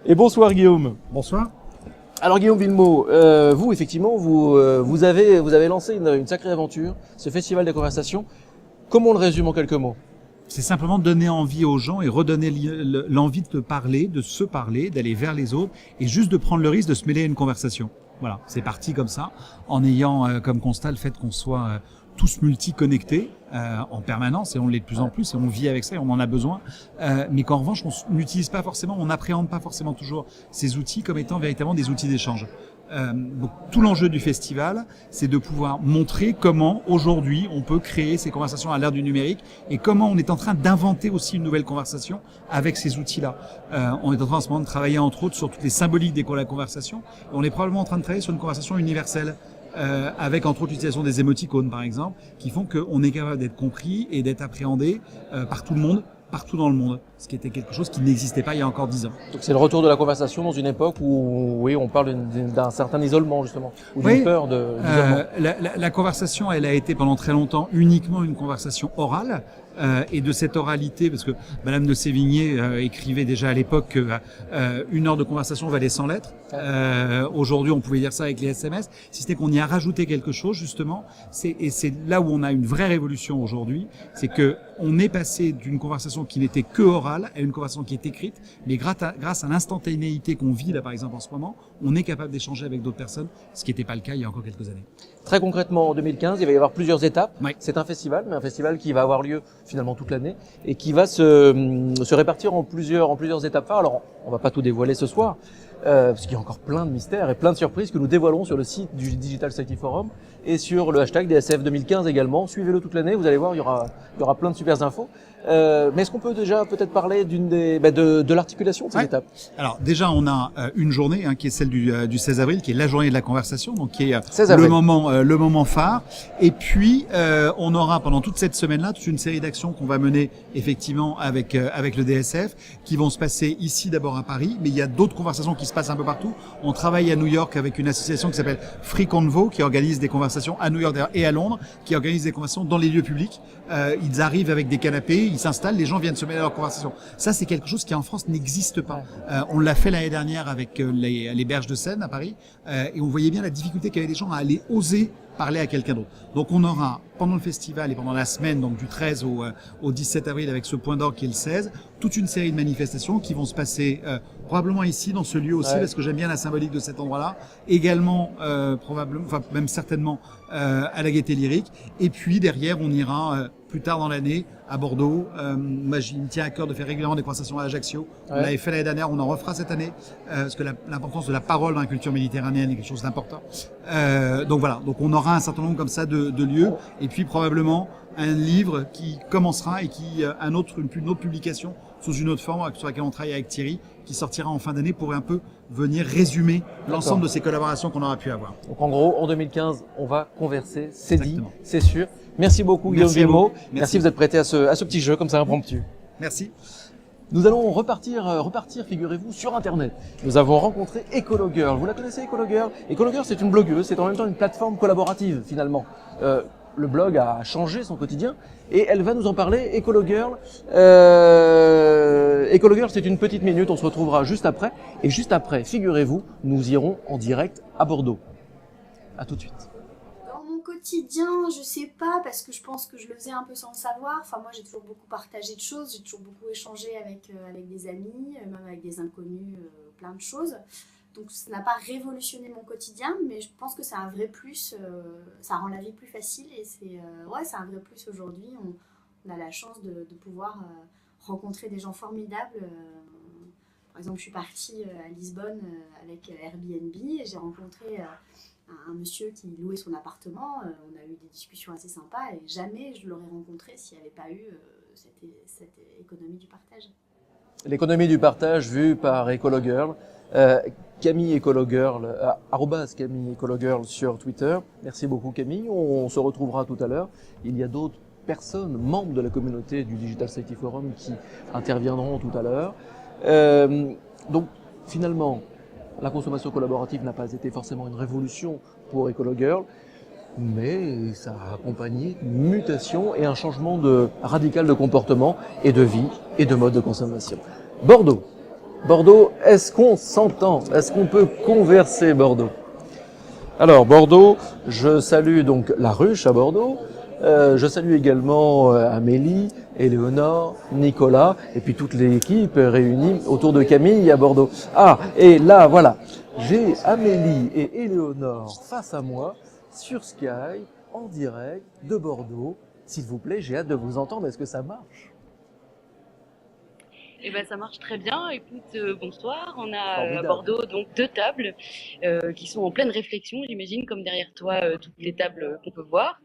Et bonsoir Guillaume. Bonsoir. Alors Guillaume Villemot, vous effectivement, vous avez lancé une sacrée aventure, ce festival des conversations. Comment on le résume en quelques mots? C'est simplement donner envie aux gens et redonner l'envie de parler, de se parler, d'aller vers les autres et juste de prendre le risque de se mêler à une conversation. Voilà, c'est parti comme ça, en ayant comme constat le fait qu'on soit tous multi-connectés en permanence, et on l'est de plus en plus, et on vit avec ça, et on en a besoin, mais qu'en revanche, on n'utilise pas forcément, on n'appréhende pas forcément toujours ces outils comme étant véritablement des outils d'échange. Donc tout l'enjeu du festival, c'est de pouvoir montrer comment aujourd'hui on peut créer ces conversations à l'ère du numérique et comment on est en train d'inventer aussi une nouvelle conversation avec ces outils-là. On est en train en ce moment de travailler entre autres sur toutes les symboliques de la conversation. On est probablement en train de travailler sur une conversation universelle. Avec entre autres l'utilisation des émoticônes par exemple, qui font qu'on est capable d'être compris et d'être appréhendé par tout le monde, partout dans le monde, ce qui était quelque chose qui n'existait pas il y a encore 10 ans. Donc c'est le retour de la conversation dans une époque où oui, on parle d'un certain isolement justement, ou d'une peur d'isolement. La conversation, elle a été pendant très longtemps uniquement une conversation orale, et de cette oralité, parce que Madame de Sévigné écrivait déjà à l'époque que 1 heure de conversation valait 100 lettres. Aujourd'hui, on pouvait dire ça avec les SMS, si c'était qu'on y a rajouté quelque chose justement. Et c'est là où on a une vraie révolution aujourd'hui, c'est que on est passé d'une conversation qui n'était que orale à une conversation qui est écrite, mais grâce à l'instantanéité qu'on vit là par exemple en ce moment, on est capable d'échanger avec d'autres personnes, ce qui n'était pas le cas il y a encore quelques années. Très concrètement, en 2015, il va y avoir plusieurs étapes. Oui. C'est un festival, mais un festival qui va avoir lieu finalement toute l'année et qui va se répartir en plusieurs étapes phares. Alors, on va pas tout dévoiler ce soir, parce qu'il y a encore plein de mystères et plein de surprises que nous dévoilerons sur le site du Digital Society Forum et sur le hashtag DSF 2015 également. Suivez-le toute l'année, vous allez voir, il y aura plein de super infos. Mais est-ce qu'on peut déjà peut-être parler de l'articulation de ces étapes? Alors déjà, on a une journée qui est celle du 16 avril, qui est la journée de la conversation, donc qui est le moment phare. Et puis, on aura pendant toute cette semaine-là toute une série d'actions qu'on va mener effectivement avec le DSF, qui vont se passer ici d'abord à Paris, mais il y a d'autres conversations qui se passent un peu partout. On travaille à New York avec une association qui s'appelle Free Convo, qui organise des conversations à New York et à Londres, qui organise des conversations dans les lieux publics. Ils arrivent avec des canapés, ils s'installent, les gens viennent se mêler à leur conversation. Ça, c'est quelque chose qui en France n'existe pas. On l'a fait l'année dernière avec les berges de Seine à Paris, et on voyait bien la difficulté qu'avaient les gens à aller oser parler à quelqu'un d'autre. Donc on aura pendant le festival et pendant la semaine, donc du 13 au 17 avril avec ce point d'orgue qui est le 16, toute une série de manifestations qui vont se passer probablement ici dans ce lieu aussi, parce que j'aime bien la symbolique de cet endroit-là, également probablement, enfin même certainement à la Gaîté Lyrique, et puis derrière on ira plus tard dans l'année à Bordeaux. Moi, il me tient à cœur de faire régulièrement des conversations à Ajaccio. On l'avait fait l'année dernière, on en refera cette année, parce que l'importance de la parole dans la culture méditerranéenne est quelque chose d'important. Donc voilà, donc on aura un certain nombre comme ça de lieux, et puis probablement un livre qui commencera et qui une autre publication sous une autre forme sur laquelle on travaille avec Thierry, qui sortira en fin d'année pour un peu venir résumer l'ensemble de ces collaborations qu'on aura pu avoir. Donc en gros, en 2015, on va converser, c'est dit, c'est sûr. Merci beaucoup Guillaume Villemot. Merci de vous être prêté à ce petit jeu comme ça impromptu. Merci. Nous allons repartir, figurez-vous, sur Internet. Nous avons rencontré Ecologirl. Vous la connaissez, Ecologirl? Ecologirl, c'est une blogueuse, c'est en même temps une plateforme collaborative, finalement. Le blog a changé son quotidien et elle va nous en parler. Ecologirl, c'est une petite minute, on se retrouvera juste après. Et juste après, figurez-vous, nous irons en direct à Bordeaux. À tout de suite. Dans mon quotidien, je sais pas, parce que je pense que je le faisais un peu sans le savoir. Enfin, moi, j'ai toujours beaucoup partagé de choses, j'ai toujours beaucoup échangé avec des amis, même avec des inconnus, plein de choses. Donc ça n'a pas révolutionné mon quotidien, mais je pense que c'est un vrai plus, ça rend la vie plus facile et c'est un vrai plus aujourd'hui. On a la chance de pouvoir rencontrer des gens formidables. Par exemple, je suis partie à Lisbonne avec Airbnb et j'ai rencontré un monsieur qui louait son appartement. On a eu des discussions assez sympas et jamais je l'aurais rencontré s'il n'y avait pas eu cette économie du partage. L'économie du partage vue par Ecologirl. Camille Ecologirl, @Camille Ecologirl sur Twitter. Merci beaucoup Camille, on se retrouvera tout à l'heure. Il y a d'autres personnes, membres de la communauté du Digital Society Forum qui interviendront tout à l'heure. Donc finalement, la consommation collaborative n'a pas été forcément une révolution pour Ecologirl, mais ça a accompagné une mutation et un changement radical de comportement et de vie et de mode de consommation. Bordeaux. Bordeaux, est-ce qu'on s'entend? Est-ce qu'on peut converser, Bordeaux? Alors, Bordeaux, je salue donc la ruche à Bordeaux. Je salue également Amélie, Éléonore, Nicolas, et puis toute l'équipe réunie autour de Camille à Bordeaux. Ah, et là, voilà, j'ai Amélie et Éléonore face à moi, sur Skype, en direct de Bordeaux. S'il vous plaît, j'ai hâte de vous entendre. Est-ce que ça marche? Eh ben, ça marche très bien. Écoute, bonsoir. On a à Formidable. Bordeaux donc 2 tables qui sont en pleine réflexion, j'imagine, comme derrière toi toutes les tables qu'on peut voir.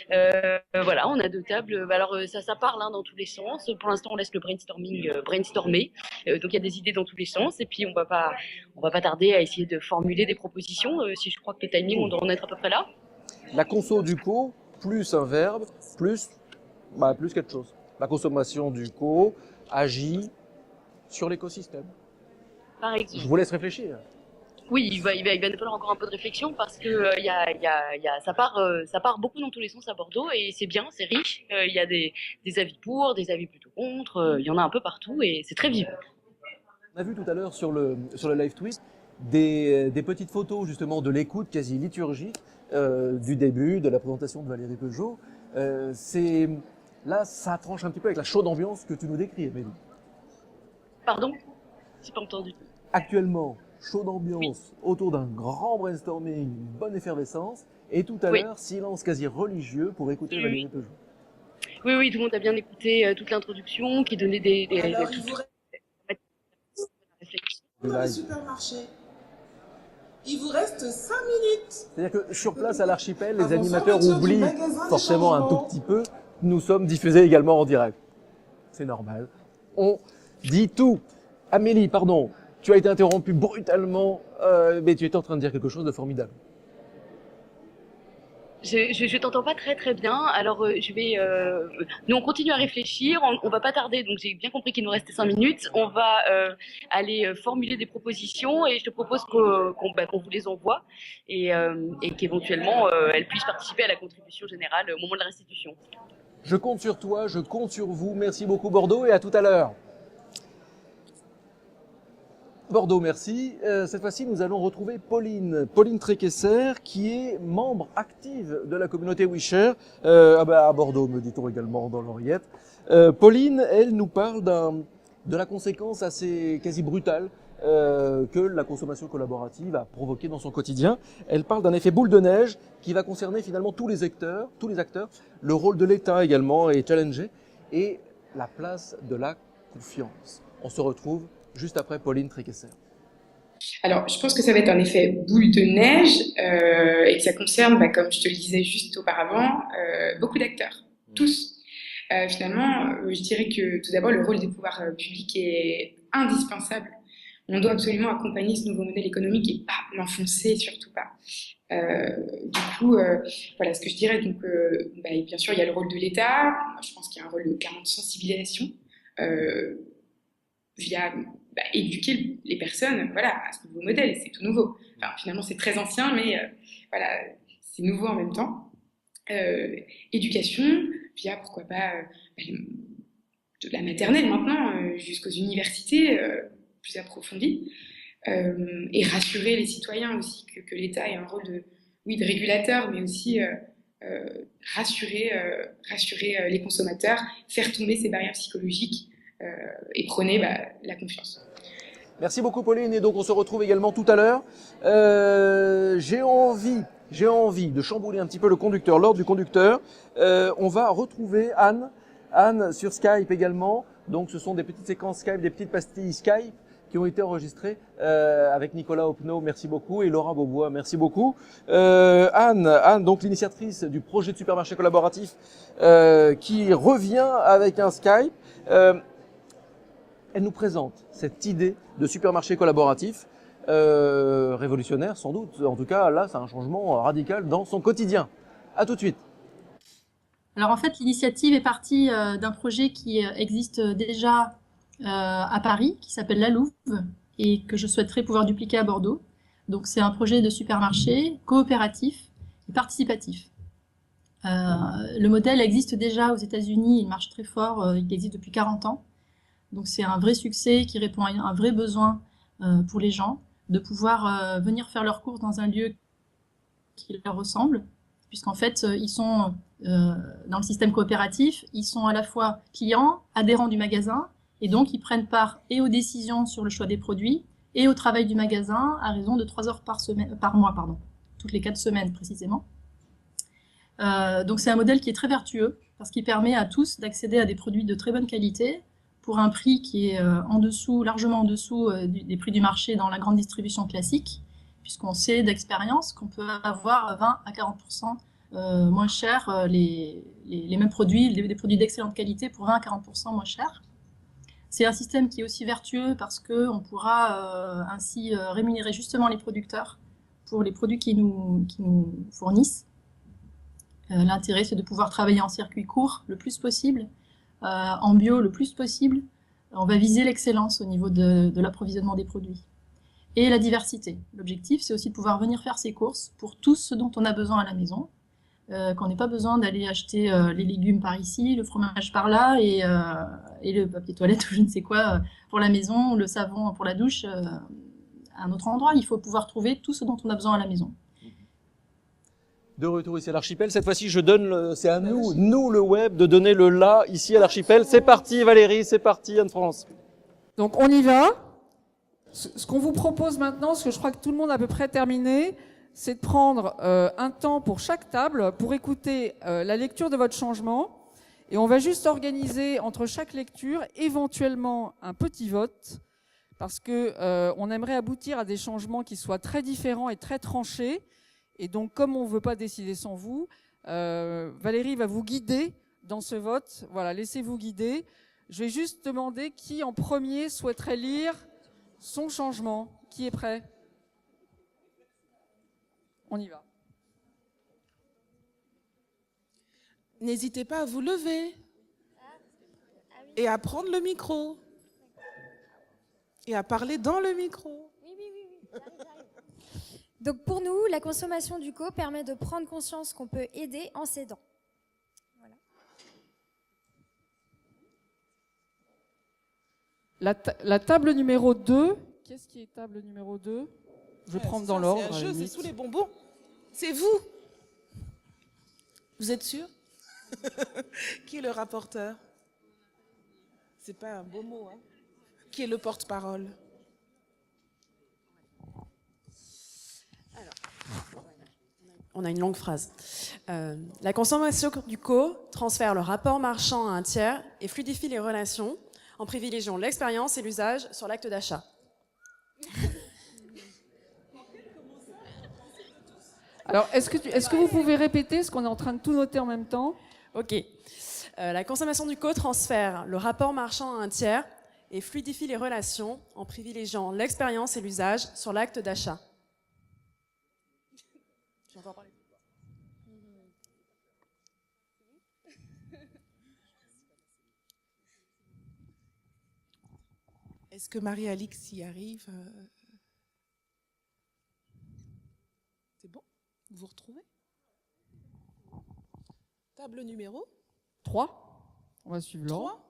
Voilà, on a 2 tables. Alors ça parle dans tous les sens. Pour l'instant, on laisse le brainstorming brainstormer. Donc il y a des idées dans tous les sens et puis on va pas tarder à essayer de formuler des propositions. Si je crois que le timing, on doit en être à peu près là. La conso du co, plus un verbe, plus quelque chose. La consommation du co agit sur l'écosystème. Par exemple. Je vous laisse réfléchir. Oui, il va nous falloir encore un peu de réflexion parce que ça part beaucoup dans tous les sens à Bordeaux et c'est bien, c'est riche. Il y a des avis pour, des avis plutôt contre. Il y en a un peu partout et c'est très vivant. On a vu tout à l'heure sur le live tweet des petites photos justement de l'écoute quasi liturgique du début de la présentation de Valérie Peugeot. Là, ça tranche un petit peu avec la chaude ambiance que tu nous décris, Amélie. Pardon? J'ai pas entendu. Actuellement, chaude ambiance Oui. autour d'un grand brainstorming, une bonne effervescence, et tout à l'heure, silence quasi religieux pour écouter Valérie Peugeot. Oui, tout le monde a bien écouté toute l'introduction qui donnait Alors, il vous reste dans le supermarché. Il vous reste 5 minutes. C'est-à-dire que sur place à l'archipel, les animateurs oublient forcément un tout petit peu. Nous sommes diffusés également en direct. C'est normal. On dit tout. Amélie, pardon, tu as été interrompue brutalement, mais tu étais en train de dire quelque chose de formidable. Je t'entends pas très bien. Alors nous on continue à réfléchir. On va pas tarder. Donc j'ai bien compris qu'il nous restait 5 minutes. On va aller formuler des propositions et je te propose qu'on vous les envoie et qu'éventuellement elles puissent participer à la contribution générale au moment de la restitution. Je compte sur toi, je compte sur vous. Merci beaucoup Bordeaux et à tout à l'heure. Bordeaux, merci. Cette fois-ci, nous allons retrouver Pauline Tréquesser, qui est membre active de la communauté WeShare. À Bordeaux, me dit-on également dans l'Oriette. Pauline, elle nous parle de la conséquence assez quasi brutale que la consommation collaborative a provoqué dans son quotidien. Elle parle d'un effet boule de neige qui va concerner finalement tous les acteurs. Le rôle de l'État également est challengé et la place de la confiance. On se retrouve juste après Pauline Tréquesser. Alors, je pense que ça va être un effet boule de neige et que ça concerne, comme je te le disais juste auparavant, beaucoup d'acteurs, tous. Finalement, je dirais que tout d'abord, le rôle des pouvoirs publics est indispensable. On doit absolument accompagner ce nouveau modèle économique et pas l'enfoncer, surtout pas. Du coup, voilà ce que je dirais. Donc, bien sûr, il y a le rôle de l'État. Je pense qu'il y a un rôle de carrément de sensibilisation via éduquer les personnes à ce nouveau modèle. C'est tout nouveau. Enfin, finalement, c'est très ancien, mais c'est nouveau en même temps. Éducation via, pourquoi pas, de la maternelle maintenant jusqu'aux universités plus approfondies. Et rassurer les citoyens aussi que l'État ait un rôle de régulateur, mais aussi rassurer les consommateurs, faire tomber ces barrières psychologiques et prôner la confiance. Merci beaucoup Pauline, et donc on se retrouve également tout à l'heure. J'ai envie de chambouler un petit peu l'ordre du conducteur. On va retrouver Anne sur Skype également. Donc ce sont des petites séquences Skype, des petites pastilles Skype qui ont été enregistrées avec Nicolas Opno, merci beaucoup, et Laura Beaubois, merci beaucoup. Anne, donc l'initiatrice du projet de supermarché collaboratif qui revient avec un Skype. Elle nous présente cette idée de supermarché collaboratif révolutionnaire sans doute. En tout cas, là, c'est un changement radical dans son quotidien. À tout de suite. Alors en fait, l'initiative est partie d'un projet qui existe déjà à Paris, qui s'appelle La Louve, et que je souhaiterais pouvoir dupliquer à Bordeaux. Donc c'est un projet de supermarché coopératif et participatif. Le modèle existe déjà aux États-Unis, il marche très fort, il existe depuis 40 ans. Donc c'est un vrai succès qui répond à un vrai besoin pour les gens, de pouvoir venir faire leurs courses dans un lieu qui leur ressemble, puisqu'en fait, ils sont dans le système coopératif, ils sont à la fois clients, adhérents du magasin, et donc ils prennent part et aux décisions sur le choix des produits, et au travail du magasin à raison de 3 heures par mois, toutes les 4 semaines précisément. Donc c'est un modèle qui est très vertueux, parce qu'il permet à tous d'accéder à des produits de très bonne qualité, pour un prix qui est largement en dessous des prix du marché dans la grande distribution classique, puisqu'on sait d'expérience qu'on peut avoir 20 à 40% moins cher les mêmes produits, des produits d'excellente qualité pour 20 à 40% moins cher. C'est un système qui est aussi vertueux parce qu'on pourra ainsi rémunérer justement les producteurs pour les produits qui nous fournissent. L'intérêt, c'est de pouvoir travailler en circuit court le plus possible, en bio le plus possible. On va viser l'excellence au niveau de l'approvisionnement des produits. Et la diversité. L'objectif, c'est aussi de pouvoir venir faire ses courses pour tout ce dont on a besoin à la maison, qu'on n'ait pas besoin d'aller acheter les légumes par ici, le fromage par là, et le papier toilette ou je ne sais quoi pour la maison, le savon pour la douche à un autre endroit. Il faut pouvoir trouver tout ce dont on a besoin à la maison. De retour ici à l'archipel, cette fois-ci je donne, c'est à nous le web, de donner le là ici à l'archipel. C'est parti Valérie, c'est parti Anne-France. Donc on y va. Ce qu'on vous propose maintenant, parce que je crois que tout le monde a à peu près terminé, c'est de prendre un temps pour chaque table pour écouter la lecture de votre changement. Et on va juste organiser entre chaque lecture éventuellement un petit vote, parce que on aimerait aboutir à des changements qui soient très différents et très tranchés. Et donc, comme on ne veut pas décider sans vous, Valérie va vous guider dans ce vote. Voilà, laissez-vous guider. Je vais juste demander qui en premier souhaiterait lire son changement. Qui est prêt? On y va. N'hésitez pas à vous lever et à prendre le micro et à parler dans le micro. Oui. Donc pour nous, la consommation du co permet de prendre conscience qu'on peut aider en s'aidant. Voilà. La table numéro 2. Qu'est-ce qui est table numéro 2? Je vais prendre dans l'ordre. C'est un jeu, c'est sous les bonbons. C'est vous. Vous êtes sûr? Qui est le rapporteur? C'est pas un beau mot, hein? Qui est le porte-parole? On a une longue phrase. La consommation du co transfère le rapport marchand à un tiers et fluidifie les relations en privilégiant l'expérience et l'usage sur l'acte d'achat. Alors, est-ce que vous pouvez répéter ce qu'on est en train de tout noter en même temps? Ok. La consommation du co transfère le rapport marchand à un tiers et fluidifie les relations en privilégiant l'expérience et l'usage sur l'acte d'achat. Est-ce que Marie-Alix y arrive? C'est bon? Vous vous retrouvez? Table numéro 3. On va suivre l'ordre. 3.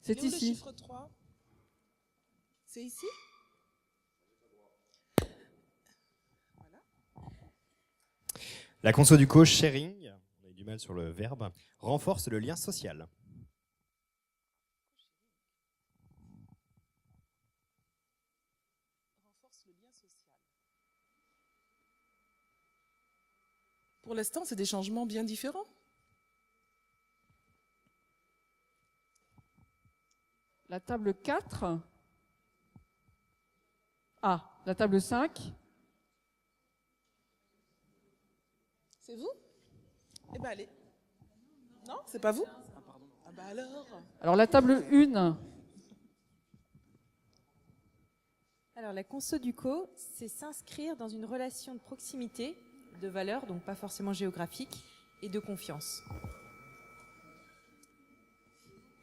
C'est ici. Le chiffre 3. C'est ici? Voilà. La conso du co sharing, on a eu du mal sur le verbe, renforce le lien social. Pour l'instant, c'est des changements bien différents. La table 4. Ah, la table 5. C'est vous? Eh ben allez. Non, c'est pas vous? Ah bah alors. Alors la table 1. Alors la conso du co, c'est s'inscrire dans une relation de proximité, de valeur, donc pas forcément géographique, et de confiance.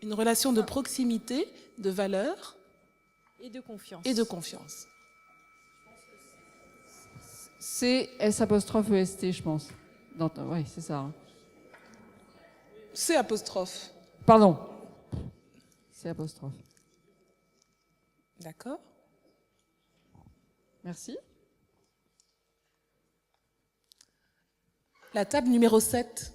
Une relation de proximité, de valeur et de confiance. Et de confiance. C'est S''EST, je pense. Oui, c'est ça. C'est apostrophe. Pardon. C apostrophe. D'accord. Merci. La table numéro 7.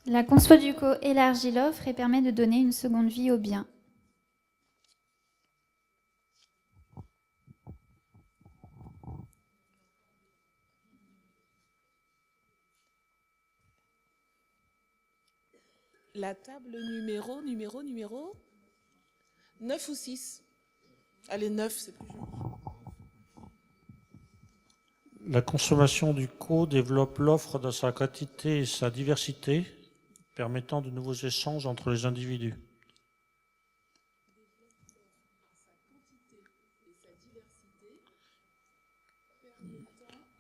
La conso du co élargit l'offre et permet de donner une seconde vie aux biens. La table numéro 9 ou 6. Allez, 9, c'est plus joli. La consommation du co développe l'offre dans sa quantité et sa diversité, permettant de nouveaux échanges entre les individus.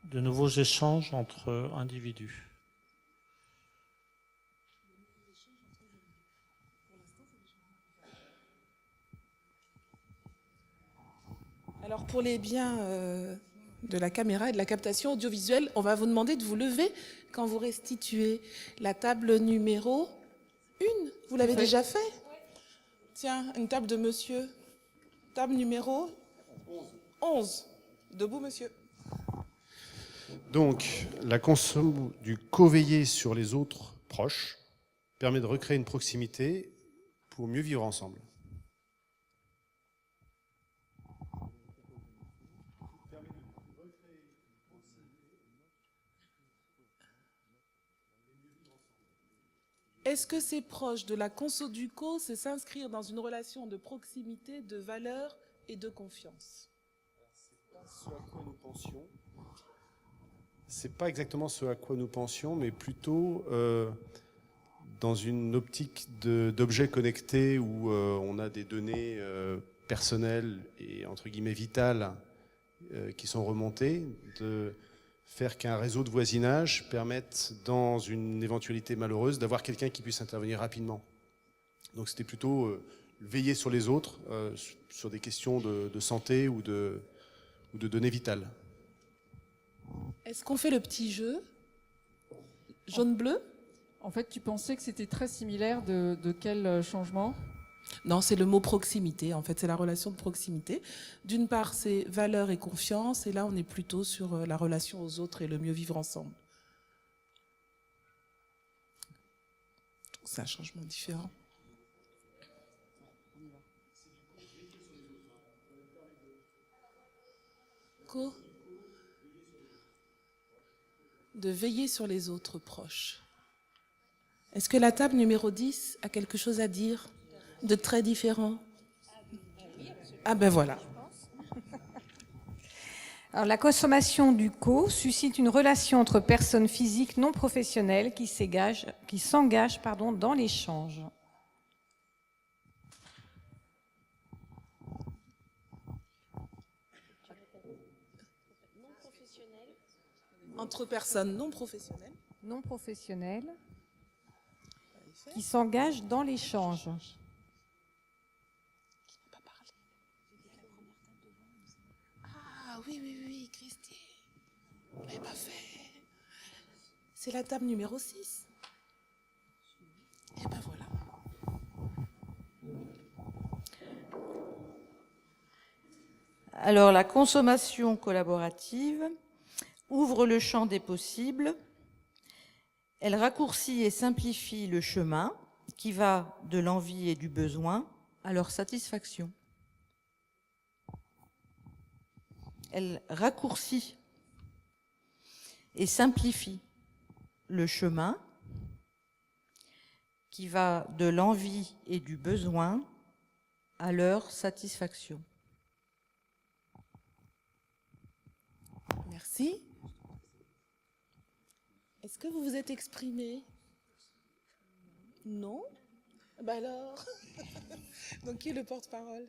De nouveaux échanges entre individus. Alors pour les biens de la caméra et de la captation audiovisuelle, on va vous demander de vous lever quand vous restituez la table numéro 1. Vous l'avez déjà fait? Tiens, une table de monsieur. Table numéro 11. Debout, monsieur. Donc, la consomme du co-veillé sur les autres proches permet de recréer une proximité pour mieux vivre ensemble. Est-ce que c'est proche de la conso du co, c'est s'inscrire dans une relation de proximité, de valeur et de confiance? Ce à quoi nous pensions. C'est pas exactement ce à quoi nous pensions, mais plutôt dans une optique d'objets connectés où on a des données personnelles et entre guillemets vitales qui sont remontées, de faire qu'un réseau de voisinage permette, dans une éventualité malheureuse, d'avoir quelqu'un qui puisse intervenir rapidement. Donc c'était plutôt veiller sur les autres, sur des questions de santé ou de données vitales. Est-ce qu'on fait le petit jeu jaune-bleu? En fait, tu pensais que c'était très similaire de quel changement? Non, c'est le mot proximité. En fait, c'est la relation de proximité. D'une part, c'est valeur et confiance. Et là, on est plutôt sur la relation aux autres et le mieux vivre ensemble. C'est un changement différent. Co. De veiller sur les autres proches. Est-ce que la table numéro 10 a quelque chose à dire de très différent? Ah ben voilà. Alors, la consommation du co suscite une relation entre personnes physiques non professionnelles qui s'engagent dans l'échange. Entre personnes non professionnelles. Non professionnelles qui s'engagent dans l'échange. Ah oui, Christy. On l'avait pas fait. C'est la table numéro 6. Et ben voilà. Alors, la consommation collaborative ouvre le champ des possibles. Elle raccourcit et simplifie le chemin qui va de l'envie et du besoin à leur satisfaction. Elle raccourcit et simplifie le chemin qui va de l'envie et du besoin à leur satisfaction. Merci. Est-ce que vous vous êtes exprimé? Non? Ben alors. Donc qui est le porte-parole?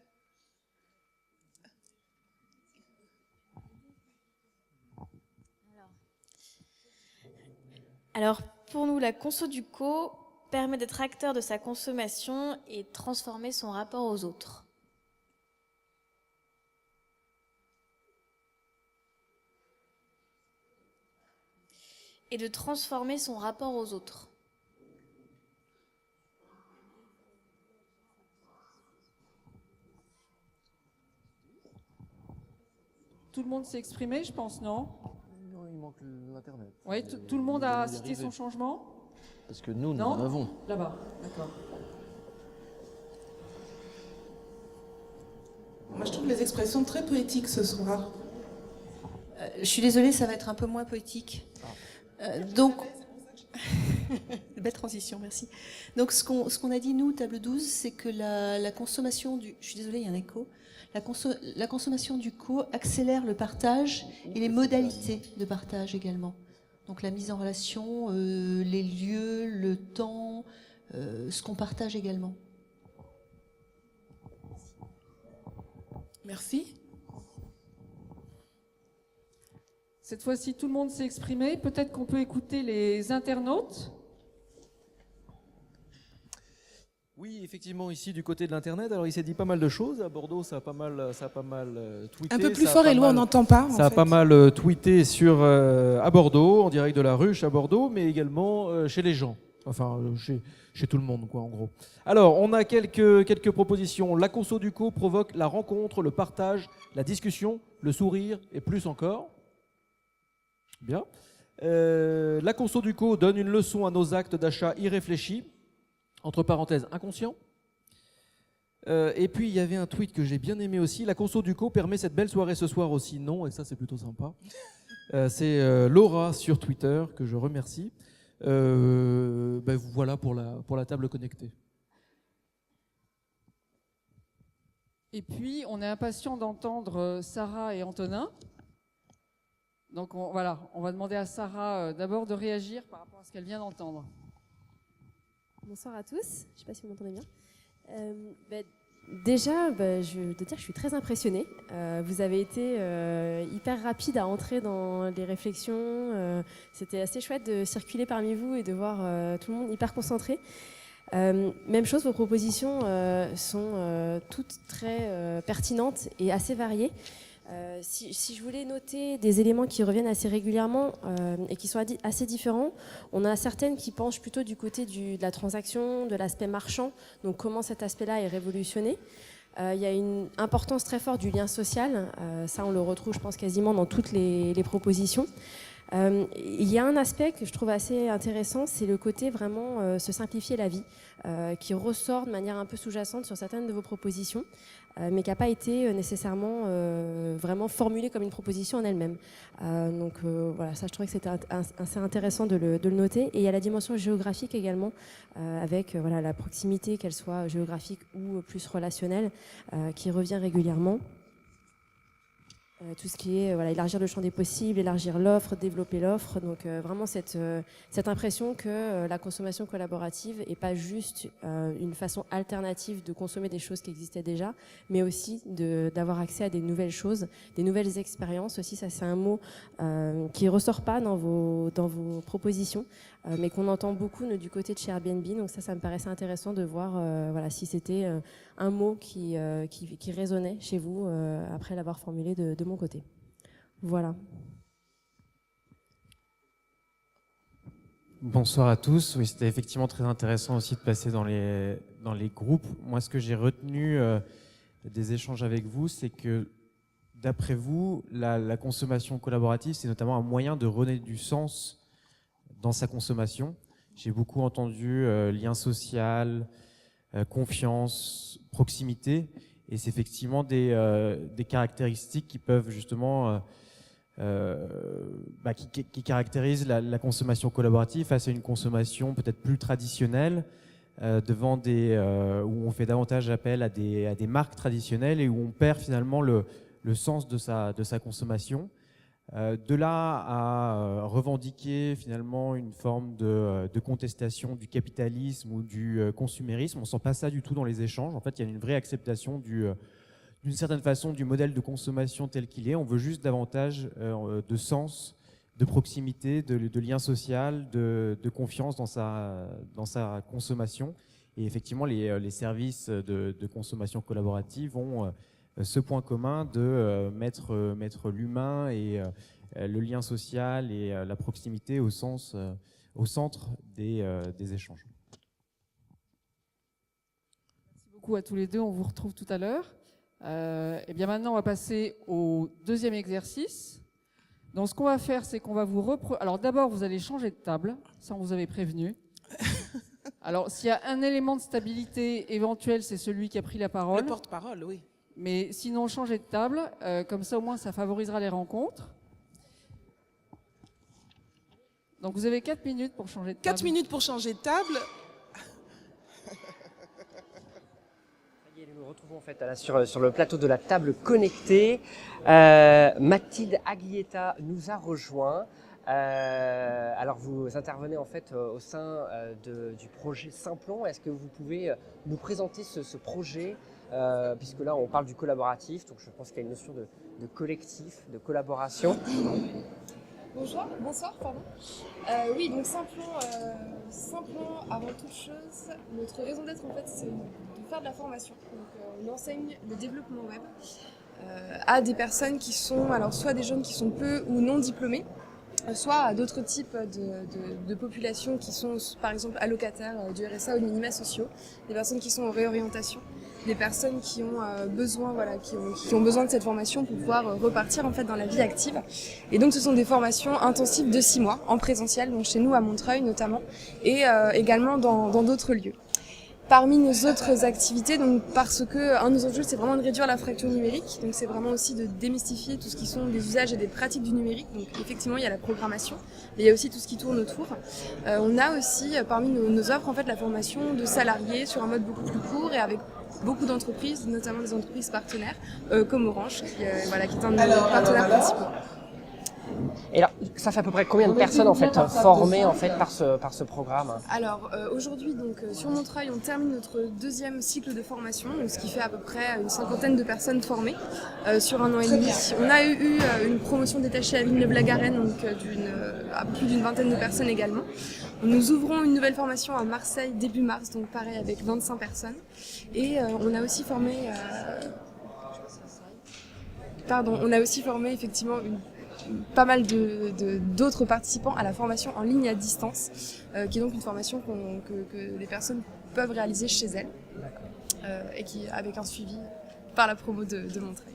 Alors, pour nous, la conso du co permet d'être acteur de sa consommation et de transformer son rapport aux autres. et de transformer son rapport aux autres. Tout le monde s'est exprimé, je pense, non? Non, il manque l'Internet. Oui, tout le monde a cité son changement? Parce que nous Non, en avons. Là-bas, d'accord. Moi, je trouve les expressions très poétiques ce soir. Je suis désolée, ça va être un peu moins poétique. Donc, belle transition, merci. Donc, ce qu'on a dit, nous, table 12, c'est que la consommation du... Je suis désolée, il y a un écho. La consommation du co accélère le partage et les modalités de partage également. Donc, la mise en relation, les lieux, le temps, ce qu'on partage également. Merci. Cette fois-ci, tout le monde s'est exprimé. Peut-être qu'on peut écouter les internautes. Oui, effectivement, ici du côté de l'Internet, alors il s'est dit pas mal de choses. À Bordeaux, ça a pas mal tweeté. Un peu plus fort, Éloi, on n'entend pas. Ça a pas mal tweeté à Bordeaux, en direct de la ruche à Bordeaux, mais également chez les gens. Enfin, chez tout le monde, quoi, en gros. Alors, on a quelques propositions. La conso du co provoque la rencontre, le partage, la discussion, le sourire et plus encore. Bien. La conso du co donne une leçon à nos actes d'achat irréfléchis, entre parenthèses, inconscients. Et puis, il y avait un tweet que j'ai bien aimé aussi. La conso du co permet cette belle soirée ce soir aussi. Non, et ça, c'est plutôt sympa. C'est Laura sur Twitter, que je remercie. Voilà pour la table connectée. Et puis, on est impatient d'entendre Sarah et Antonin. Donc, on va demander à Sarah d'abord de réagir par rapport à ce qu'elle vient d'entendre. Bonsoir à tous, je ne sais pas si vous m'entendez bien. Déjà, je veux dire que je suis très impressionnée. Vous avez été hyper rapide à entrer dans les réflexions. C'était assez chouette de circuler parmi vous et de voir tout le monde hyper concentré. Même chose, vos propositions sont toutes très pertinentes et assez variées. Si je voulais noter des éléments qui reviennent assez régulièrement et qui sont assez différents, on a certaines qui penchent plutôt du côté de la transaction, de l'aspect marchand, donc comment cet aspect-là est révolutionné. Il y a une importance très forte du lien social, ça on le retrouve je pense quasiment dans toutes les propositions. Il y a un aspect que je trouve assez intéressant, c'est le côté vraiment se simplifier la vie, qui ressort de manière un peu sous-jacente sur certaines de vos propositions, mais qui n'a pas été nécessairement vraiment formulé comme une proposition en elle-même. Donc voilà, ça je trouvais que c'était assez intéressant de le noter. Et il y a la dimension géographique également, avec la proximité, qu'elle soit géographique ou plus relationnelle, qui revient régulièrement. Tout ce qui est élargir le champ des possibles, élargir l'offre, développer l'offre. Donc vraiment cette impression que la consommation collaborative n'est pas juste une façon alternative de consommer des choses qui existaient déjà, mais aussi d'avoir accès à des nouvelles choses, des nouvelles expériences aussi. Ça c'est un mot qui ne ressort pas dans vos propositions, mais qu'on entend beaucoup du côté de chez Airbnb. Donc ça me paraissait intéressant de voir si c'était un mot qui résonnait chez vous après l'avoir formulé de mon côté. Voilà. Bonsoir à tous. Oui, c'était effectivement très intéressant aussi de passer dans les groupes. Moi, ce que j'ai retenu des échanges avec vous, c'est que d'après vous, la consommation collaborative, c'est notamment un moyen de redonner du sens dans sa consommation. J'ai beaucoup entendu lien social, confiance, proximité, et c'est effectivement des caractéristiques qui peuvent justement qui caractérisent la consommation collaborative face à une consommation peut-être plus traditionnelle, devant où on fait davantage appel à des marques traditionnelles et où on perd finalement le sens de sa consommation. De là à revendiquer finalement une forme de contestation du capitalisme ou du consumérisme, on ne sent pas ça du tout dans les échanges. En fait, il y a une vraie acceptation d'une certaine façon du modèle de consommation tel qu'il est. On veut juste davantage de sens, de proximité, de lien social, de confiance dans sa consommation. Et effectivement, les services de consommation collaborative ont ce point commun de mettre l'humain et le lien social et la proximité au centre des échanges. Merci beaucoup à tous les deux, on vous retrouve tout à l'heure. Et bien maintenant, on va passer au deuxième exercice. Donc ce qu'on va faire, c'est qu'on va Alors d'abord, vous allez changer de table, ça on vous avait prévenu. Alors s'il y a un élément de stabilité éventuel, c'est celui qui a pris la parole. Le porte-parole, oui. Mais sinon, changez de table, comme ça au moins ça favorisera les rencontres. Donc vous avez 4 minutes pour changer de table. 4 minutes pour changer de table. Nous nous retrouvons en fait sur le plateau de la table connectée. Mathilde Aglietta nous a rejoint. Alors vous intervenez en fait au sein du projet Simplon. Est-ce que vous pouvez nous présenter ce projet, puisque là on parle du collaboratif, donc je pense qu'il y a une notion de collectif, de collaboration. Bonsoir, pardon. Oui, donc Simplon, avant toute chose, notre raison d'être en fait, c'est de faire de la formation. Donc, on enseigne le développement web à des personnes qui sont, alors soit des jeunes qui sont peu ou non diplômés, soit à d'autres types de populations qui sont par exemple allocataires du RSA ou de minima sociaux, des personnes qui sont en réorientation, des personnes qui ont besoin, qui ont besoin de cette formation pour pouvoir repartir en fait dans la vie active. Et donc ce sont des formations intensives de 6 mois en présentiel, donc chez nous à Montreuil notamment, et également dans d'autres lieux. Parmi nos autres activités, donc parce que un de nos enjeux c'est vraiment de réduire la fracture numérique, donc c'est vraiment aussi de démystifier tout ce qui sont des usages et des pratiques du numérique. Donc effectivement il y a la programmation, mais il y a aussi tout ce qui tourne autour. On a aussi parmi nos offres en fait la formation de salariés sur un mode beaucoup plus court et avec beaucoup d'entreprises, notamment des entreprises partenaires comme Orange, qui est un de nos partenaires principaux. Et alors, ça fait à peu près combien de personnes en fait formées en fait par ce programme? Alors aujourd'hui donc sur Montreuil on termine notre 2e cycle de formation, donc ce qui fait à peu près une 50aine de personnes formées sur 1 an et demi. On a eu une promotion détachée à Villeneuve-la-Garenne, donc à plus d'une 20aine de personnes également. Nous ouvrons une nouvelle formation à Marseille début mars, donc pareil avec 25 personnes. Et on a aussi formé effectivement pas mal d'autres participants à la formation en ligne à distance, qui est donc une formation que les personnes peuvent réaliser chez elles, et qui avec un suivi par la promo de Montreuil.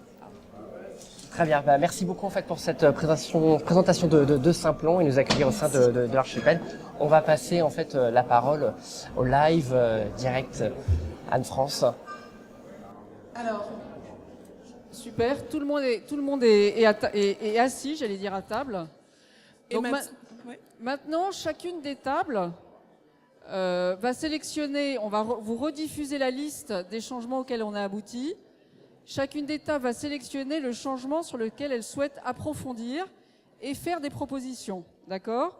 Très bien, merci beaucoup en fait pour cette présentation de Simplon et nous accueillir au sein de l'archipel. On va passer en fait la parole au live direct Anne-France. Alors, super, tout le monde est assis, j'allais dire à table. Donc maintenant, chacune des tables va sélectionner, on va vous rediffuser la liste des changements auxquels on a abouti. Chacune des tables va sélectionner le changement sur lequel elle souhaite approfondir et faire des propositions, d'accord?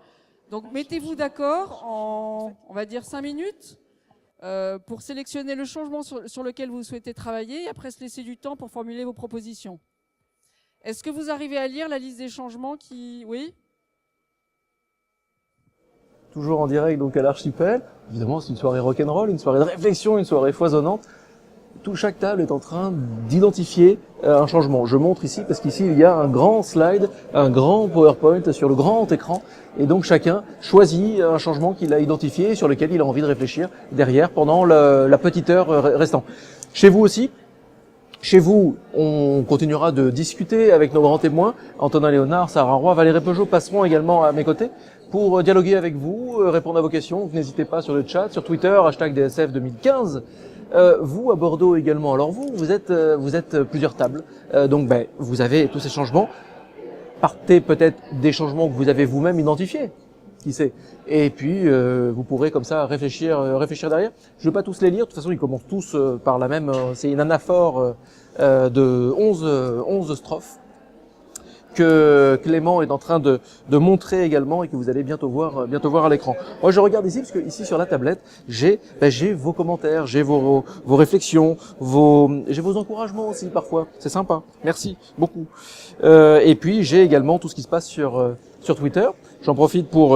Donc mettez-vous d'accord en, on va dire 5 minutes pour sélectionner le changement sur lequel vous souhaitez travailler et après se laisser du temps pour formuler vos propositions. Est-ce que vous arrivez à lire la liste des changements qui... Oui? Toujours en direct donc à l'archipel. Évidemment, c'est une soirée rock'n'roll, une soirée de réflexion, une soirée foisonnante. Chaque table est en train d'identifier un changement. Je montre ici parce qu'ici il y a un grand slide, un grand PowerPoint sur le grand écran et donc chacun choisit un changement qu'il a identifié et sur lequel il a envie de réfléchir derrière pendant la petite heure restante. Chez vous aussi, on continuera de discuter avec nos grands témoins. Antonin Léonard, Sarah Roy, Valérie Peugeot passeront également à mes côtés pour dialoguer avec vous, répondre à vos questions. Donc, n'hésitez pas sur le chat, sur Twitter, #DSF2015. Vous à Bordeaux également. Alors vous êtes plusieurs tables, donc vous avez tous ces changements. Partez peut-être des changements que vous avez vous-même identifiés, qui sait. Et puis vous pourrez comme ça réfléchir derrière. Je ne vais pas tous les lire. De toute façon, ils commencent tous par la même. C'est une anaphore de 11 strophes que Clément est en train de montrer également et que vous allez bientôt voir à l'écran. Moi, je regarde ici parce que ici sur la tablette, j'ai vos commentaires, j'ai vos réflexions, j'ai vos encouragements aussi parfois. C'est sympa. Merci beaucoup. Et puis j'ai également tout ce qui se passe sur Twitter. J'en profite pour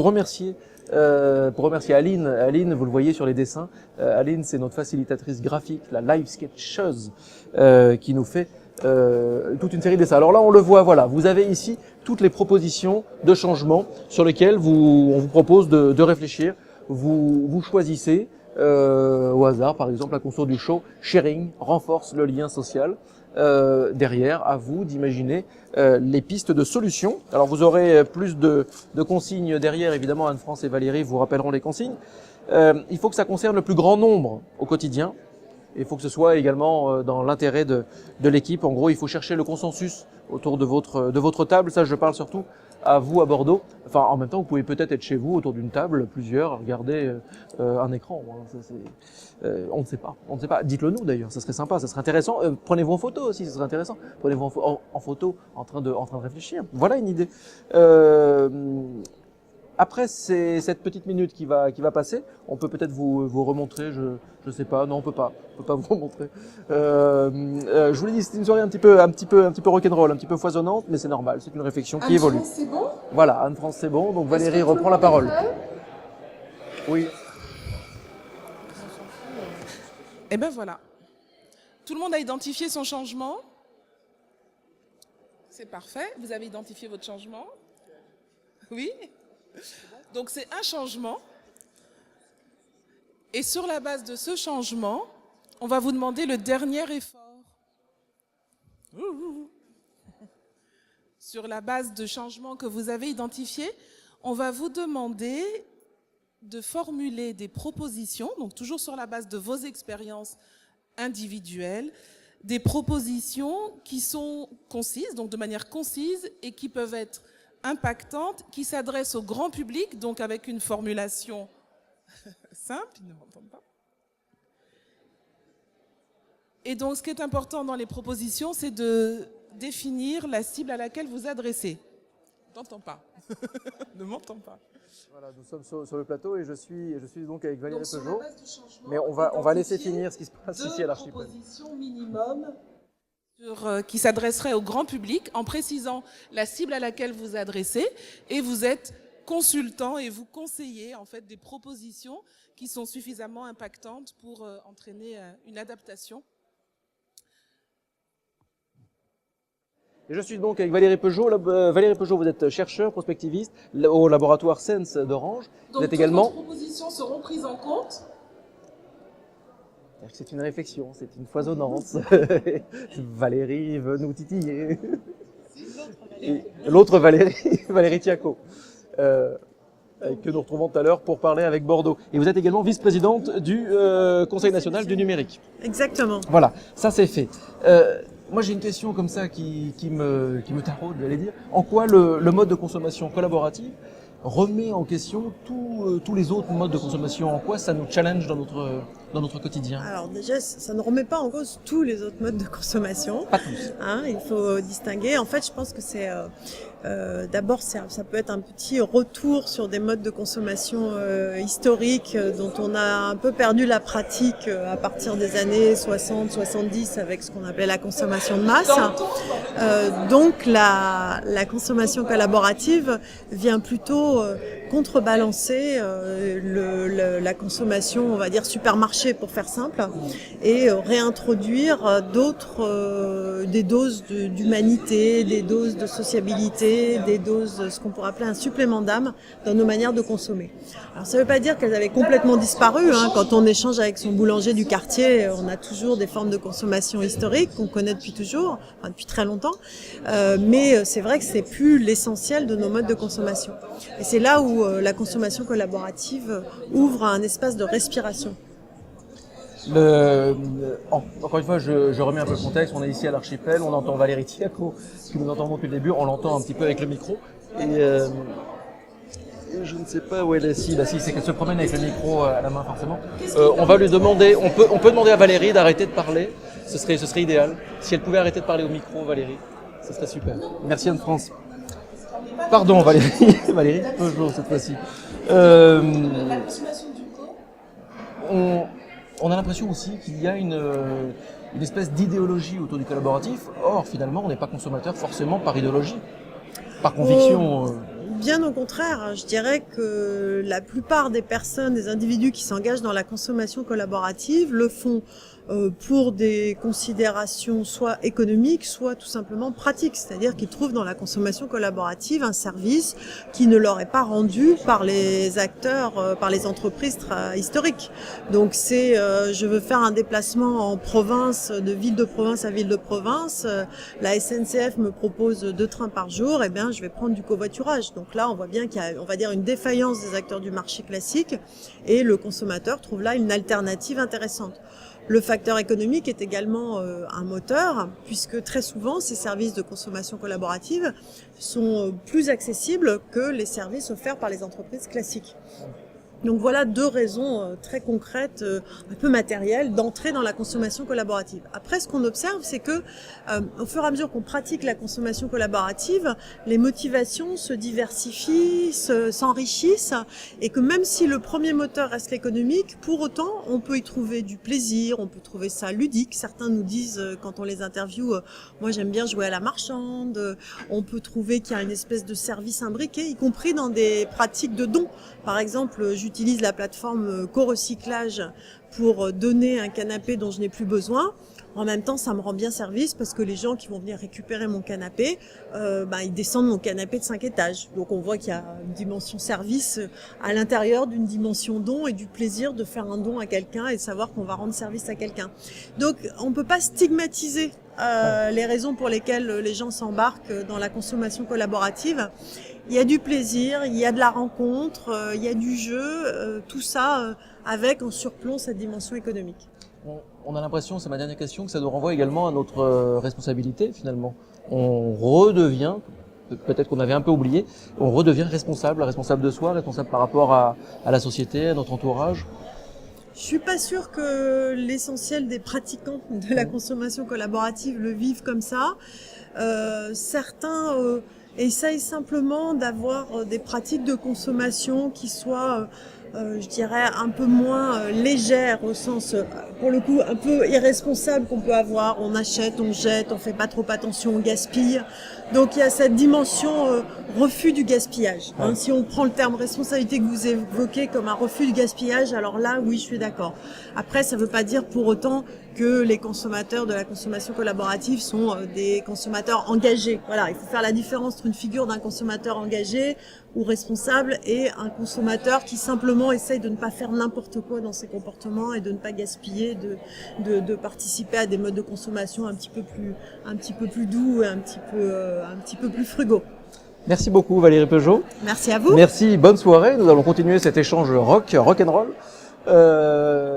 remercier Aline. Aline, vous le voyez sur les dessins. Aline, c'est notre facilitatrice graphique, la live sketcheuse, qui nous fait toute une série d'essais. Alors là, on le voit, voilà, vous avez ici toutes les propositions de changement sur lesquelles on vous propose de réfléchir. Vous choisissez au hasard, par exemple, la conso du show Sharing renforce le lien social. Derrière, à vous d'imaginer les pistes de solutions. Alors vous aurez plus de consignes derrière, évidemment, Anne-France et Valérie vous rappelleront les consignes. Il faut que ça concerne le plus grand nombre au quotidien. Il faut que ce soit également dans l'intérêt de l'équipe. En gros, il faut chercher le consensus autour de votre table. Ça, je parle surtout à vous à Bordeaux. Enfin, en même temps, vous pouvez peut-être être chez vous autour d'une table, plusieurs, regarder un écran. On ne sait pas. On ne sait pas. Dites-le nous d'ailleurs. Ça serait sympa. Ça serait intéressant. Prenez-vous en photo aussi. Ça serait intéressant. Prenez-vous en photo en train de réfléchir. Voilà une idée. Après cette petite minute qui va passer, on peut peut-être vous remontrer, je sais pas, non on peut pas vous remontrer. Je vous l'ai dit, c'est une soirée un petit peu rock'n'roll, un petit peu foisonnante, mais c'est normal, c'est une réflexion qui évolue. Anne-France, c'est bon ? Voilà, Anne-France c'est bon, donc Valérie reprend la parole. Oui. Eh ben voilà. Tout le monde a identifié son changement. C'est parfait. Vous avez identifié votre changement ? Oui. Donc c'est un changement. Et sur la base de ce changement, on va vous demander le dernier effort. Sur la base de changements que vous avez identifiés, on va vous demander de formuler des propositions, donc toujours sur la base de vos expériences individuelles, des propositions qui sont concises, donc de manière concise, et qui peuvent être impactantes, qui s'adressent au grand public, donc avec une formulation simple, ils ne m'entendent pas. Et donc ce qui est important dans les propositions, c'est de définir la cible à laquelle vous adressez. Je n'entends pas. Ne m'entends pas. Voilà, nous sommes sur le plateau et je suis donc avec Valérie Peugeot. Mais on va laisser finir ce qui se passe ici à l'Archipel. Deux propositions minimum qui s'adresseraient au grand public en précisant la cible à laquelle vous adressez, et vous êtes consultant et vous conseillez en fait des propositions qui sont suffisamment impactantes pour entraîner une adaptation. Et je suis donc avec Valérie Peugeot. Valérie Peugeot, vous êtes chercheur, prospectiviste au laboratoire Sense d'Orange. Donc vous êtes également... toutes vos propositions seront prises en compte. C'est une réflexion, c'est une foisonnance. Valérie veut nous titiller. L'autre Valérie, Valérie Tiaco, que nous retrouvons tout à l'heure pour parler avec Bordeaux. Et vous êtes également vice-présidente du Conseil national du numérique. Exactement. Voilà, ça c'est fait. Moi j'ai une question comme ça qui me taraude, j'allais dire. En quoi le mode de consommation collaborative remet en question tous les autres modes de consommation? En quoi ça nous challenge dans notre quotidien? Alors déjà, ça ne remet pas en cause tous les autres modes de consommation. Pas tous. Il faut distinguer. En fait, je pense que c'est d'abord ça peut être un petit retour sur des modes de consommation historiques dont on a un peu perdu la pratique à partir des années 60-70 avec ce qu'on appelait la consommation de masse. Donc la consommation collaborative vient plutôt contrebalancer la consommation, on va dire supermarché pour faire simple, et réintroduire des doses d'humanité, des doses de sociabilité, des doses, ce qu'on pourrait appeler un supplément d'âme dans nos manières de consommer. Alors ça ne veut pas dire qu'elles avaient complètement disparu. Quand on échange avec son boulanger du quartier, on a toujours des formes de consommation historiques qu'on connaît depuis toujours, enfin depuis très longtemps, mais c'est vrai que c'est plus l'essentiel de nos modes de consommation. Et c'est là où la consommation collaborative ouvre un espace de respiration. Encore une fois, je remets un peu le contexte. On est ici à l'Archipel, on entend Valérie Tiaco, que nous entendons depuis le début, on l'entend un petit peu avec le micro. Et je ne sais pas où elle est. Si, c'est qu'elle se promène avec le micro à la main forcément. On va lui demander, on peut demander à Valérie d'arrêter de parler. Ce serait idéal. Si elle pouvait arrêter de parler au micro, Valérie, ce serait super. Merci Anne-France. Pardon Valérie, Valérie Peugeot cette fois-ci. On a l'impression aussi qu'il y a une espèce d'idéologie autour du collaboratif. Or, finalement, on n'est pas consommateur forcément par idéologie, par conviction. Bien au contraire, je dirais que la plupart des personnes, des individus qui s'engagent dans la consommation collaborative le font pour des considérations soit économiques, soit tout simplement pratiques. C'est-à-dire qu'ils trouvent dans la consommation collaborative un service qui ne leur est pas rendu par les acteurs, par les entreprises historiques. Donc c'est, je veux faire un déplacement en province, de ville de province à ville de province, la SNCF me propose 2 trains par jour, et bien je vais prendre du covoiturage. Donc là on voit bien qu'il y a, on va dire, une défaillance des acteurs du marché classique, et le consommateur trouve là une alternative intéressante. Le facteur économique est également un moteur, puisque très souvent ces services de consommation collaborative sont plus accessibles que les services offerts par les entreprises classiques. Donc voilà 2 raisons très concrètes, un peu matérielles, d'entrer dans la consommation collaborative. Après, ce qu'on observe, c'est que au fur et à mesure qu'on pratique la consommation collaborative, les motivations se diversifient, s'enrichissent, et que même si le premier moteur reste l'économique, pour autant, on peut y trouver du plaisir, on peut trouver ça ludique. Certains nous disent, quand on les interviewe, moi j'aime bien jouer à la marchande. On peut trouver qu'il y a une espèce de service imbriqué, y compris dans des pratiques de dons. Par exemple, j'utilise la plateforme co-recyclage pour donner un canapé dont je n'ai plus besoin. En même temps, ça me rend bien service parce que les gens qui vont venir récupérer mon canapé, ils descendent mon canapé de 5 étages. Donc on voit qu'il y a une dimension service à l'intérieur d'une dimension don et du plaisir de faire un don à quelqu'un et de savoir qu'on va rendre service à quelqu'un. Donc on ne peut pas stigmatiser les raisons pour lesquelles les gens s'embarquent dans la consommation collaborative. Il y a du plaisir, il y a de la rencontre, il y a du jeu, tout ça avec en surplomb cette dimension économique. On a l'impression, c'est ma dernière question, que ça nous renvoie également à notre responsabilité finalement. On redevient, peut-être qu'on avait un peu oublié, on redevient responsable de soi, responsable par rapport à la société, à notre entourage. Je suis pas sûre que l'essentiel des pratiquants de la consommation collaborative le vivent comme ça. Certains essayent simplement d'avoir des pratiques de consommation qui soient, je dirais, un peu moins légères, au sens, pour le coup, un peu irresponsable qu'on peut avoir. On achète, on jette, on fait pas trop attention, on gaspille. Donc il y a cette dimension refus du gaspillage. Hein. Si on prend le terme responsabilité que vous évoquez comme un refus du gaspillage, alors là, oui, je suis d'accord. Après, ça ne veut pas dire pour autant que les consommateurs de la consommation collaborative sont des consommateurs engagés. Voilà, il faut faire la différence entre une figure d'un consommateur engagé ou responsable et un consommateur qui simplement essaye de ne pas faire n'importe quoi dans ses comportements et de ne pas gaspiller, de participer à des modes de consommation un petit peu plus doux et un petit peu plus frugaux. Merci beaucoup Valérie Peugeot. Merci à vous. Merci, bonne soirée. Nous allons continuer cet échange rock'n'roll.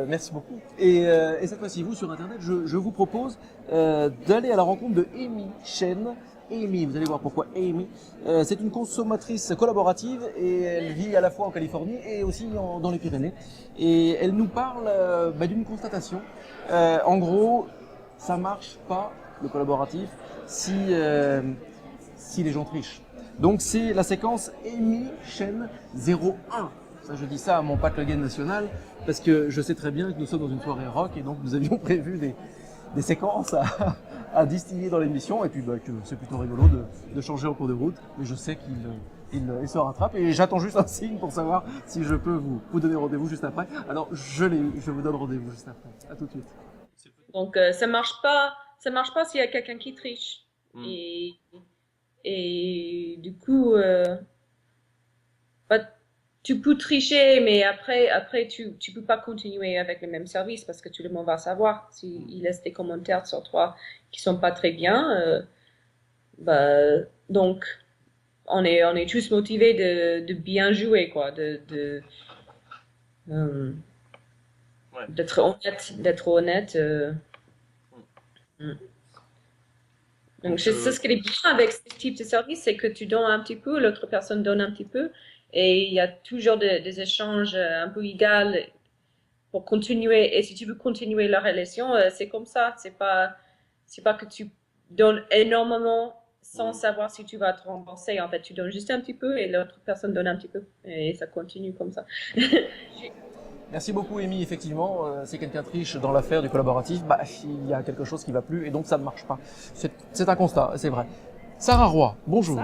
Merci beaucoup. Et cette fois-ci, vous sur Internet, je vous propose d'aller à la rencontre de Amy Chen. Amy, vous allez voir pourquoi Amy. C'est une consommatrice collaborative et elle vit à la fois en Californie et aussi dans les Pyrénées. Et elle nous parle d'une constatation. En gros, ça marche pas le collaboratif si les gens trichent. Donc c'est la séquence Amy Chen 01. Ça, je dis ça à mon Pat Le Guen national parce que je sais très bien que nous sommes dans une soirée rock et donc nous avions prévu des séquences à distiller dans l'émission et puis que c'est plutôt rigolo de changer en cours de route. Mais je sais qu'il se rattrape et j'attends juste un signe pour savoir si je peux vous donner rendez-vous juste après. Alors je vous donne rendez-vous juste après. À tout de suite. Donc ça marche pas s'il y a quelqu'un qui triche. Et du coup, tu peux tricher, mais après tu peux pas continuer avec le même service parce que tout le monde va savoir s'il laisse des commentaires sur toi qui sont pas très bien. Donc on est tous motivés de bien jouer, quoi, d'être honnête. Donc c'est ce qui est bien avec ce type de service, c'est que tu donnes un petit peu, l'autre personne donne un petit peu, et il y a toujours des échanges un peu égaux pour continuer. Et si tu veux continuer la relation, c'est comme ça. C'est pas que tu donnes énormément sans savoir si tu vas te rembourser. En fait, tu donnes juste un petit peu et l'autre personne donne un petit peu, et ça continue comme ça. Merci beaucoup Amy, effectivement, si quelqu'un triche dans l'affaire du collaboratif, il y a quelque chose qui va plus et donc ça ne marche pas. C'est un constat, c'est vrai. Sarah Roy, bonjour.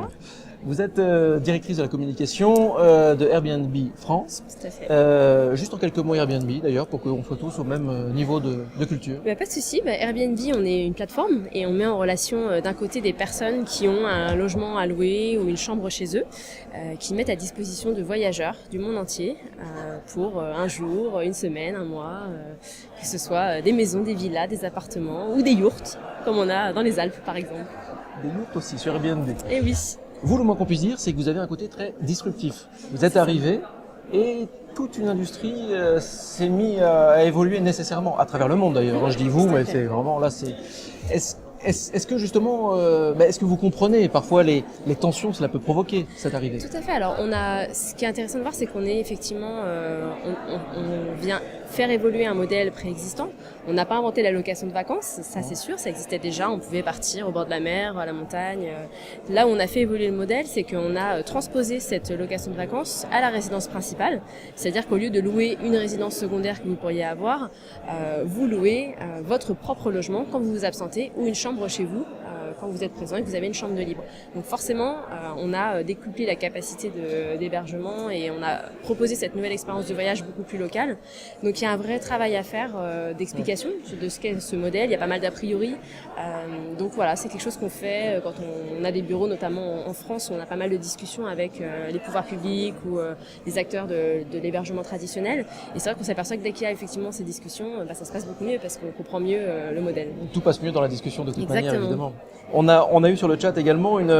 Vous êtes directrice de la communication de Airbnb France. Tout à fait. Juste en quelques mots Airbnb d'ailleurs, pour qu'on soit tous au même niveau de culture. Bah, pas de souci. Airbnb, on est une plateforme et on met en relation d'un côté des personnes qui ont un logement à louer ou une chambre chez eux, qui mettent à disposition de voyageurs du monde entier pour un jour, une semaine, un mois, que ce soit des maisons, des villas, des appartements ou des yourtes, comme on a dans les Alpes par exemple. Des yourtes aussi sur Airbnb. Eh oui. Vous, le moins qu'on puisse dire, c'est que vous avez un côté très disruptif. Vous êtes arrivé et toute une industrie s'est mise à évoluer nécessairement, à travers le monde d'ailleurs. Je dis vous, mais c'est vraiment là, c'est... Est-ce que justement, est-ce que vous comprenez parfois les tensions que cela peut provoquer, cette arrivée? Tout à fait. Alors, ce qui est intéressant de voir, c'est qu'on est effectivement, on vient faire évoluer un modèle préexistant. On n'a pas inventé la location de vacances, ça c'est sûr, ça existait déjà. On pouvait partir au bord de la mer, à la montagne. Là où on a fait évoluer le modèle, c'est qu'on a transposé cette location de vacances à la résidence principale. C'est-à-dire qu'au lieu de louer une résidence secondaire que vous pourriez avoir, vous louez votre propre logement quand vous vous absentez ou une chambre chez vous quand vous êtes présent et que vous avez une chambre de libre. Donc forcément, on a décuplé la capacité d'hébergement et on a proposé cette nouvelle expérience de voyage beaucoup plus locale. Donc il y a un vrai travail à faire d'explication de ce qu'est ce modèle. Il y a pas mal d'a priori. Donc voilà, c'est quelque chose qu'on fait quand on a des bureaux, notamment en France, où on a pas mal de discussions avec les pouvoirs publics ou les acteurs de l'hébergement traditionnel. Et c'est vrai qu'on s'aperçoit que dès qu'il y a effectivement ces discussions, ça se passe beaucoup mieux parce qu'on comprend mieux le modèle. Tout passe mieux dans la discussion de toute manière, Exactement. évidemment. On a eu sur le chat également une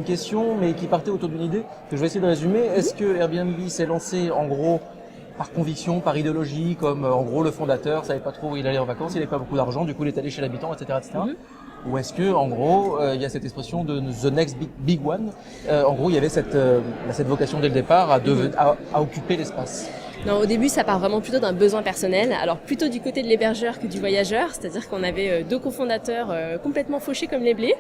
question, mais qui partait autour d'une idée que je vais essayer de résumer. Est-ce que Airbnb s'est lancé en gros par conviction, par idéologie, comme en gros le fondateur savait pas trop où il allait en vacances, il n'avait pas beaucoup d'argent, du coup il est allé chez l'habitant, etc., etc. Ou est-ce que en gros il y a cette expression de the next big one, en gros il y avait cette vocation dès le départ à occuper l'espace? Non, au début, ça part vraiment plutôt d'un besoin personnel. Alors plutôt du côté de l'hébergeur que du voyageur, c'est-à-dire qu'on avait deux cofondateurs complètement fauchés comme les blés,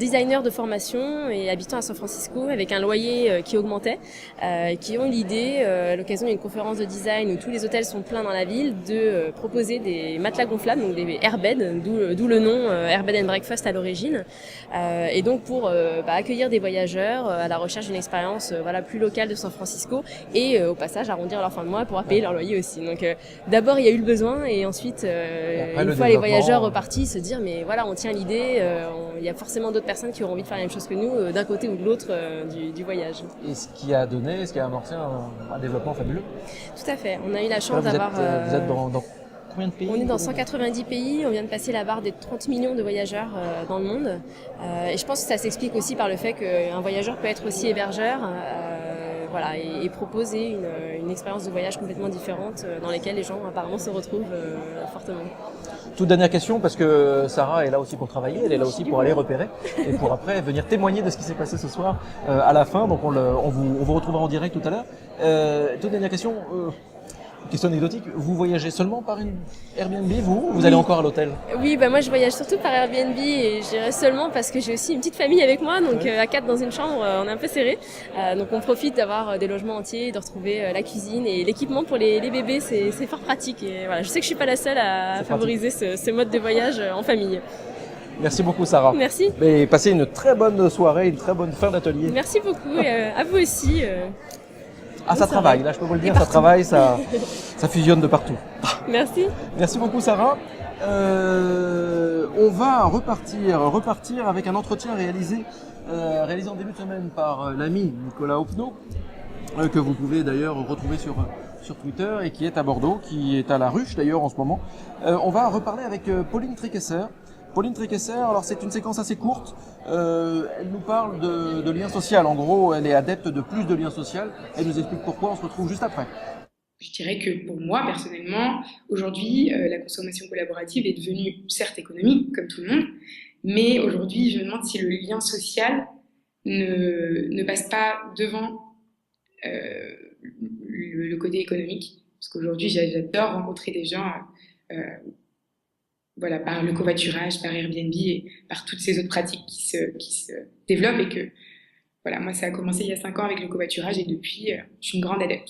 designers de formation et habitants à San Francisco avec un loyer qui augmentait, qui ont eu l'idée, à l'occasion d'une conférence de design où tous les hôtels sont pleins dans la ville, de proposer des matelas gonflables, donc des airbeds, d'où le nom Airbed and Breakfast à l'origine. Et donc pour accueillir des voyageurs à la recherche d'une expérience plus locale de San Francisco et au passage arrondir leur fin de mois pour payer leur loyer aussi. Donc d'abord il y a eu le besoin et ensuite une fois les voyageurs repartis se dire mais voilà on tient l'idée, il y a forcément d'autres personnes qui auront envie de faire la même chose que nous d'un côté ou de l'autre du voyage. Et ce qui a amorcé un développement fabuleux. Tout à fait, on a eu la chance d'avoir... Vous êtes dans combien de pays? On est dans 190 pays, on vient de passer la barre des 30 millions de voyageurs dans le monde. Et je pense que ça s'explique aussi par le fait qu'un voyageur peut être aussi hébergeur et proposer une expérience de voyage complètement différente dans laquelle les gens apparemment se retrouvent fortement. Toute dernière question, parce que Sarah est là aussi pour travailler, elle est là aussi pour aller repérer et pour après venir témoigner de ce qui s'est passé ce soir à la fin. Donc on vous retrouvera en direct tout à l'heure. Toute dernière question. Question anecdotique, vous voyagez seulement par une Airbnb, vous allez encore à l'hôtel? Oui, moi je voyage surtout par Airbnb et j'irai seulement parce que j'ai aussi une petite famille avec moi, donc à 4 dans une chambre, on est un peu serré. Donc on profite d'avoir des logements entiers, de retrouver la cuisine et l'équipement pour les bébés, c'est fort pratique. Et voilà, je sais que je suis pas la seule à favoriser ce mode de voyage en famille. Merci beaucoup Sarah. Merci. Et passez une très bonne soirée, une très bonne fin d'atelier. Merci beaucoup, à vous aussi. Ça travaille, là je peux vous le dire, ça travaille, ça fusionne de partout. Merci. Merci beaucoup Sarah. On va repartir avec un entretien réalisé en début de semaine par l'ami Nicolas Opno, que vous pouvez d'ailleurs retrouver sur Twitter et qui est à Bordeaux, qui est à la Ruche d'ailleurs en ce moment. On va reparler avec Pauline Tréquesser. Pauline Tréquesser, alors c'est une séquence assez courte, elle nous parle de lien social, en gros elle est adepte de plus de lien social, elle nous explique pourquoi, on se retrouve juste après. Je dirais que pour moi, personnellement, aujourd'hui, la consommation collaborative est devenue certes économique, comme tout le monde, mais aujourd'hui je me demande si le lien social ne passe pas devant le côté économique, parce qu'aujourd'hui j'adore rencontrer des gens par le covoiturage, par Airbnb et par toutes ces autres pratiques qui se développent et que, moi ça a commencé il y a 5 ans avec le covoiturage et depuis, je suis une grande adepte.